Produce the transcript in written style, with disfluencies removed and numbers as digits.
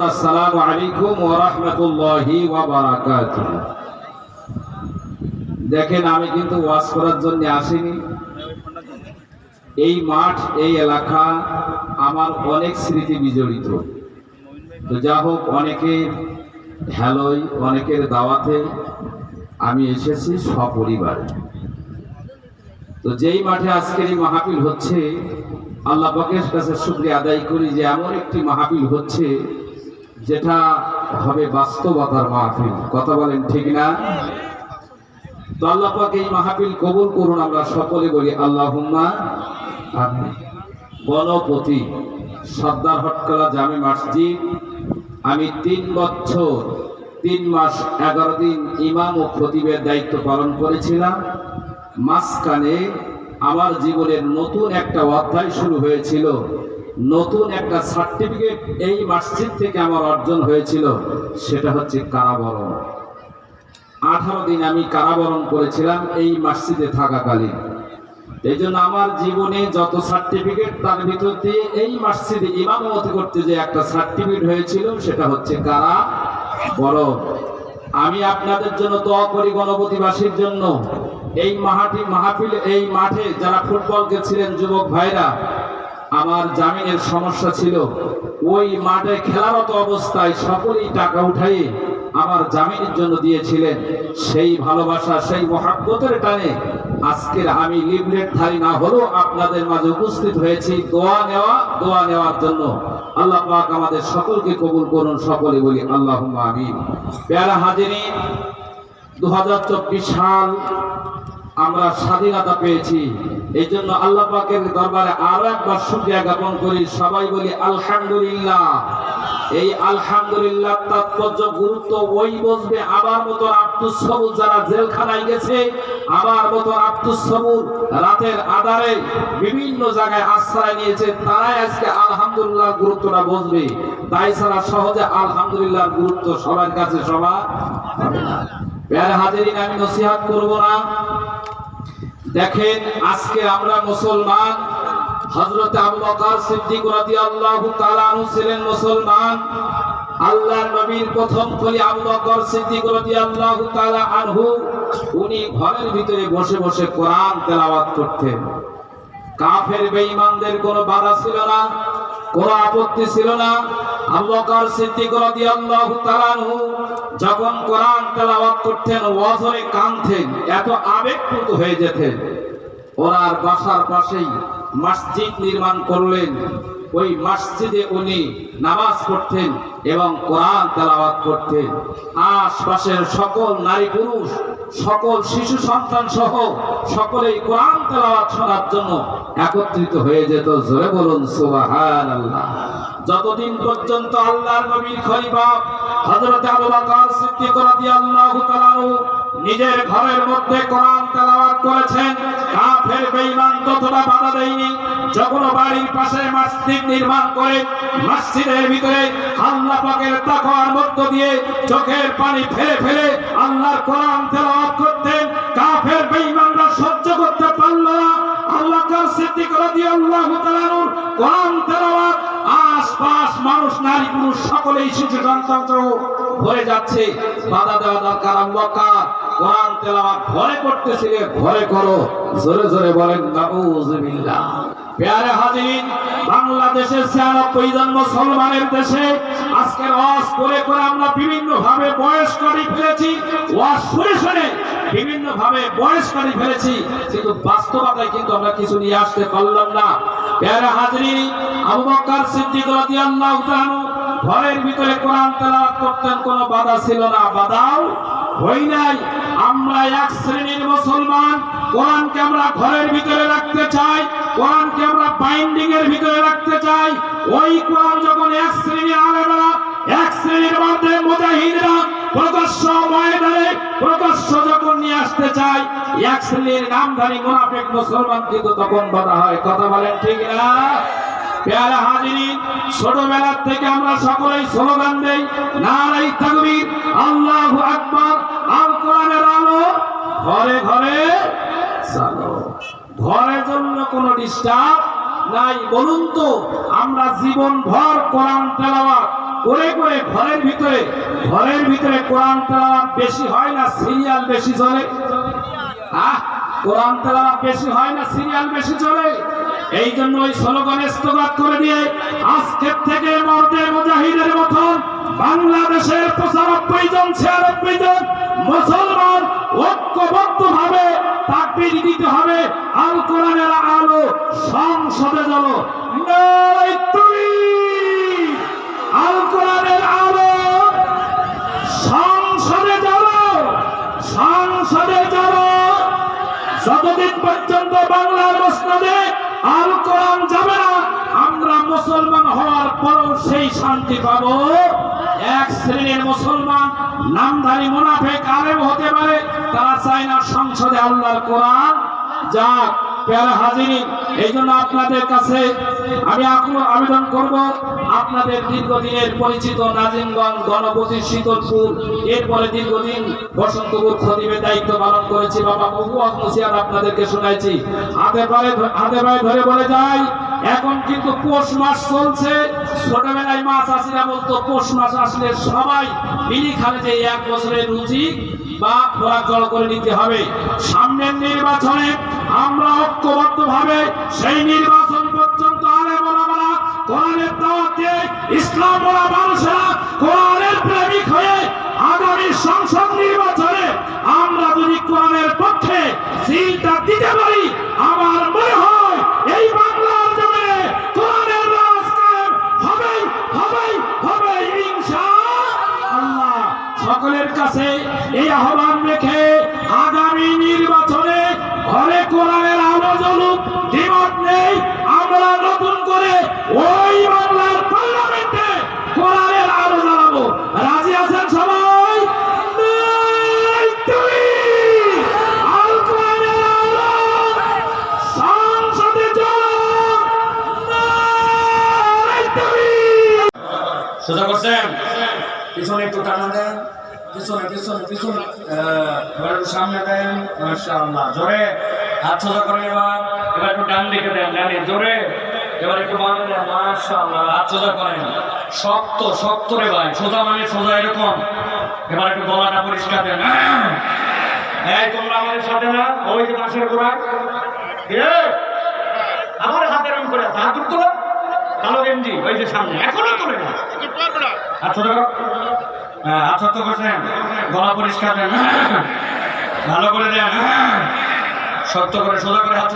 আসসালামু আলাইকুম ওয়া রাহমাতুল্লাহি ওয়া বারাকাতুহু। দেখেন, আমি কিন্তু ওয়াজ করার জন্য আসিনি। এই মাঠ, এই এলাকা আমার অনেক স্মৃতি বিজড়িত। তো যা হোক, অনেকের হেলোয়, অনেকের দাওয়াতে আমি এসেছি সপরিবারে। তো যেই মাঠে আজকের এই মাহফিল হচ্ছে, আল্লাহ পাকের কাছে শুকরিয়া আদায় করি যে এমন একটি মাহফিল হচ্ছে যেটা হবে বাস্তবতার মাহফিল। কথা বলেন ঠিক না? তো আল্লাহ পাক এই মাহফিল কবুল করুন, আমরা সকলে বলি আল্লাহুম্মা আমিন। গণপতি সর্দার হটকলা জামে মসজিদ আমি 3 বছর 3 মাস 11 দিন ইমাম ও খতিবের দায়িত্ব পালন করেছিলাম। মাঝখানে আমার জীবনের নতুন একটা অধ্যায় শুরু হয়েছিল, নতুন একটা সার্টিফিকেট এই মসজিদ থেকে আমার অর্জন হয়েছিল, সেটা হচ্ছে কারাবরণ। 18 দিন আমি কারাবরণ করেছিলাম এই মসজিদে থাকাকালীন। এই জন্য আমার জীবনে যত সার্টিফিকেট, তার ভিতর দিয়ে এই মসজিদে ইমামতি করতে যে একটা সার্টিফিকেট হয়েছিল, সেটা হচ্ছে কারাবরণ। আমি আপনাদের জন্য দোয়া করি, গণপতিবাসীর জন্য। এই মাহফিল, এই মাঠে যারা ফুটবল খেলছিলেন যুবক ভাইরা, আমার জামিনের সমস্যা ছিল, ওই মাঠে খেলারত অবস্থায় সকলেই টাকা উঠাই আমার জামিনের জন্য দিয়েছিলেন। সেই ভালোবাসা, সেই মহাব্বতের টানে আজকের আমি লিফলেটধারী না হলেও আপনাদের মাঝে উপস্থিত হয়েছি দোয়া নেওয়ার জন্য। আল্লাহ পাক আমাদের সকলকে কবুল করুন, সকলে বলি আল্লাহুম্মা আমিন। প্যারা হাজিরিন, 2024 সাল আমরা স্বাধীনতা পেয়েছি। এই জন্য আল্লাহ পাকের দরবারে আরো একবার শুকরিয়া জ্ঞাপন করি, সবাই বলি আলহামদুলিল্লাহ। এই আলহামদুলিল্লাহ তাৎপর্য, গুরুত্ব ওই বুঝবে আবার মতো আব্দুস সবুর যারা জেলখানায় গেছে, আবার মতো আব্দুস সবুর রাতের আধারে বিভিন্ন জায়গায় আশ্রয় নিয়েছে, তারাই আজকে আলহামদুলিল্লাহ গুরুত্বটা বুঝবে। তাই ছাড়া সহজে আলহামদুলিল্লাহ গুরুত্ব সবার কাছে সবার হবে না। প্যারা হাজিরিন, আমি নসিহত করব না। দেখেন, আজকে আমরা মুসলমান। হযরত আবু বকর সিদ্দিক রাদিয়াল্লাহু তাআলা আনহু ছিলেন মুসলমান। আল্লাহর নবীর প্রথম খলিফা আবু বকর সিদ্দিক রাদিয়াল্লাহু তাআলা আনহু, উনি ঘরের ভিতরে বসে বসে কোরআন তেলাওয়াত করতেন। কাফের বেঈমানদের কোনো বাধা ছিল না, কোনো আপত্তি ছিল না। আবু বকর সিদ্দিক রাদিয়াল্লাহু তাআলা আনহু যখন কোরআন তেলাওয়াত করতেন, ওয়াজরে কাঁদতেন, এত আবেগপ্রুত হয়ে যেতেন। ওনার বাসার পাশেই মসজিদ নির্মাণ করলেন। ওই মসজিদে উনি নামাজ পড়তেন এবং কোরআন তেলাওয়াত করতেন। আশপাশের সকল নারী পুরুষ, সকল শিশু সন্তান সহ সকলেই কোরআন তেলাওয়াত শোনার জন্য একত্রিত হয়ে যেত। জোরে বলুন সুবহানাল্লাহ। যতদিন পর্যন্ত আল্লাহর নবীর খলিফা হযরত আবু বকর সিদ্দিক রাদিয়াল্লাহু তাআলা নিজের ঘরের মধ্যে কোরআন তেলাওয়াত করেছেন, কাফের বেঈমান ততটা বাধা দেয়নি। যখন বাড়ির পাশে মসজিদ নির্মাণ করে মসজিদের ভিতরে আল্লাহ পাকের তাকওয়ার মধ্য দিয়ে চোখের পানি ফেলে ফেলে আল্লাহর কোরআন তেলাওয়াত করতেন, কাফের বেঈমানরা সহ্য করতে পারল না। আল্লাহ পাক সিদ্দিক রাদিয়াল্লাহু তাআলা কোরআন তেলাওয়াত, আশপাশ মানুষ, নারী পুরুষ সকলেই শিশু সন্তান হয়ে যাচ্ছে। বাধা দেওয়া দরকার। আবু বকর কোরআন তেলাওয়াত ঘরে করতেছিলেন, ঘরে করো। জোরে জোরে বলেন নাউযুবিল্লাহ। প্যারে হাজিরিন, বাংলাদেশের 96 জন মুসলমানের দেশে আজকের ওয়াজ করে করে আমরা বিভিন্ন ভাবে বয়স করে ফেলেছি, ওয়াজ শুনে শুনে বিভিন্ন ভাবে বয়স করে ফেলেছি, কিন্তু বাস্তবতায় কিন্তু আমরা কিছু নিয়ে আসতে পারলাম না। প্যারে হাজিরিন, আবু বকর সিদ্দিক রাদিয়াল্লাহু তাআলা ঘরের ভিতরে কোরআন তেলাওয়াত করতেন, কোনো বাধা ছিল না, বাধাও হয় নাই। আমরা এক শ্রেণীর মুসলমান, কোরআনকে আমরা ঘরের ভিতরে রাখতে চাই, কোরআনকে আমরা বাইন্ডিং এর ভিতরে রাখতে চাই। ওই কোরআন যখন এক শ্রেণীর আলেমরা, এক শ্রেণীর মধ্যে মুজাহিদরা প্রকাশ্য ময়দানে প্রকাশ্য যখন নিয়ে আসতে চাই, এক শ্রেণীর নামধারী মুনাফিক মুসলমান কিন্তু তখন বাধা হয়। কথা বলেন ঠিক না? প্যারা হাজিরিন, ছোটবেলা থেকে আমরা সকলেই স্লোগান দেই, নারে তাকবীর, আল্লাহু আকবার, আল কোরআনের আলো ঘরে ঘরে চালো। ঘরের জন্য কোনো ডিস্টার্ব নাই। বলুন তো, আমরা জীবন ভর কোরআন তেলাওয়াত করে করে ঘরের ভিতরে কোরআন তেলাওয়াত বেশি হয় না সিরিয়াল বেশি চলে? কোরআন তেলাওয়াত বেশি হয় না সিরিয়াল বেশি চলে? এই জন্য ওই স্লোগান স্থগিত করে দিয়ে আজকের থেকে মর্দে মুজাহিদের মতন বাংলাদেশের 95 জন 96 জন মুসলমান ঐক্যবদ্ধভাবে তাকবীর দিতে হবে। আল কোরআনের আলো সংসদে জ্বলো, নারায়ে তাকবীর। আল কোরআনের আলো সংসদে জ্বলো, সংসদে জ্বলো। যতদিন পর্যন্ত বাংলার মসনদে আল কোরআন যাবে না, আমরা মুসলমান হওয়ার পরও সেই শান্তি পাবো। এক শ্রেণীর মুসলমান নামধারী মুনাফিক আলেম হতে পারে, তারা চায় না সংসদে আল্লাহর কোরআন যাক। প্যারা হাজিরিন, এই জন্য আপনাদের কাছে আমি আবেদন করব, আপনাদের দীর্ঘদিনের পরিচিত নাজিমগঞ্জ, গণপতি, শীতলপুর, এরপরে দীর্ঘদিন বসন্তপুর খতিবের দায়িত্ব পালন করেছি। বাবা মহুয়াজ মুসিয়াদ আপনাদেরকে শোনাইছি, হাতে পায়ে ধরে বলে যাই, এখন কিন্তু পৌষ মাস চলছে। ছোটবেলায় মা চাষিরা বলতো পৌষ মাস আসলে সবাই বিলি খালে যে 1 বছরের রুচি বা খোরাক জড়ো করে নিতে হবে। সামনের নির্বাচনে আমরা ঐক্যবদ্ধভাবে সেই নির্বাচন পর্যন্ত আলেম ওলামারা কোরআনের দাওয়াত দিয়ে ইসলাম ওলা মানুষেরা কোরআনের প্রেমিক হয়ে আগামী সংসদ নির্বাচনে আমরা যদি কোরআনের পক্ষে সিলটা দিতে পারি, আমার মনে হয় এই বাংলার জমিনে কোরআনের রাজ কায়েম হবে ইনশাআল্লাহ। সকলের কাছে এই আহ্বান রেখে আগামী নির্বাচনে ঘরে কোরআনের আলো জ্বলুক, দ্বিমত নেই। আমরা নতুন করে ওই বাংলার পার্লামেন্টে কোরআনের আলো জ্বালাবো। রাজি আছেন সবাই? আল কোরআনের আলো সংসদে সোজা করছেন, পিছনে একটু টানা দেন, পিছনে পিছনে পিছনে, এবার একটু সামনে দেন। মাশাআল্লাহ, জোরে হাত সোজা করেন। এবার একটু ডান দিকে দেন, ডানে জোরে। এবার একটু বামে দেন। মাশাআল্লাহ, হাত সোজা করেন। শক্ত শক্ত রে ভাই, সোজা মানে সোজা এরকম। এবার একটু গলাটা পরিষ্কার দেন। এই তোমরা আমাদের সাথে না, ওই যে পাশের গোড়া, আমার হাতে এরকম করে হাত তুলো, কালো গেঞ্জি ওই যে সামনে, এখনো তোলে না। আচ্ছা হ্যাঁ, আচ্ছা তো করছেন, গলা পরিষ্কার দেন, ভালো করে দেন, শক্ত করে সোজা করে হাত